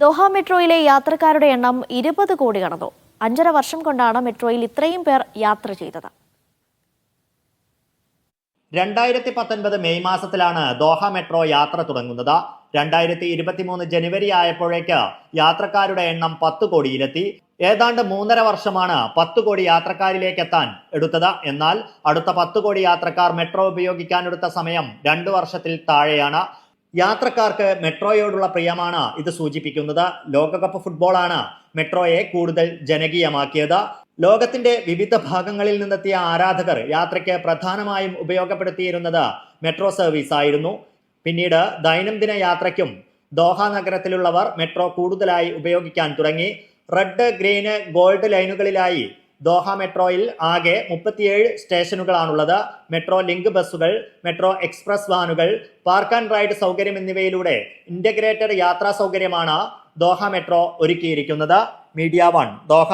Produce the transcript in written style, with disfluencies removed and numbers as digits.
Doha മെട്രോയിലെ യാത്രക്കാരുടെ എണ്ണം 20 കോടി കടന്നു. 5.5 വർഷം കൊണ്ടാണ് മെട്രോയിൽ ഇത്രയും പേർ യാത്ര ചെയ്തത്. 2019 മെയ് മാസത്തിലാണ് ദോഹ മെട്രോ യാത്ര തുടങ്ങുന്നത്. 2023 ജനുവരി ആയപ്പോഴേക്ക് യാത്രക്കാരുടെ എണ്ണം 10 കോടിയിലെത്തി. ഏതാണ്ട് 3.5 വർഷമാണ് 10 കോടി യാത്രക്കാരിലേക്ക് എത്താൻ എടുത്തത്. എന്നാൽ അടുത്ത 10 കോടി യാത്രക്കാർ മെട്രോ ഉപയോഗിക്കാനെടുത്ത സമയം 2 വർഷത്തിൽ താഴെയാണ്. യാത്രക്കാർക്ക് മെട്രോയോടുള്ള പ്രിയമാണ് ഇത് സൂചിപ്പിക്കുന്നത്. ലോകകപ്പ് ഫുട്ബോളാണ് മെട്രോയെ കൂടുതൽ ജനകീയമാക്കിയത്. ലോകത്തിന്റെ വിവിധ ഭാഗങ്ങളിൽ നിന്നെത്തിയ ആരാധകർ യാത്രയ്ക്ക് പ്രധാനമായും ഉപയോഗപ്പെടുത്തിയിരുന്നത് മെട്രോ സർവീസ് ആയിരുന്നു. പിന്നീട് ദൈനംദിന യാത്രയ്ക്കും ദോഹ നഗരത്തിലുള്ളവർ മെട്രോ കൂടുതലായി ഉപയോഗിക്കാൻ തുടങ്ങി. റെഡ്, ഗ്രീന്, ഗോൾഡ് ലൈനുകളിലായി ദോഹ മെട്രോയിൽ ആകെ 37 സ്റ്റേഷനുകളാണുള്ളത്. മെട്രോ ലിങ്ക് ബസ്സുകൾ, മെട്രോ എക്സ്പ്രസ് വാനുകൾ, പാർക്ക് ആൻഡ് റൈഡ് സൗകര്യം എന്നിവയിലൂടെ ഇന്റഗ്രേറ്റഡ് യാത്രാ സൗകര്യമാണ് ദോഹ മെട്രോ ഒരുക്കിയിരിക്കുന്നത്. Media 1 Doha.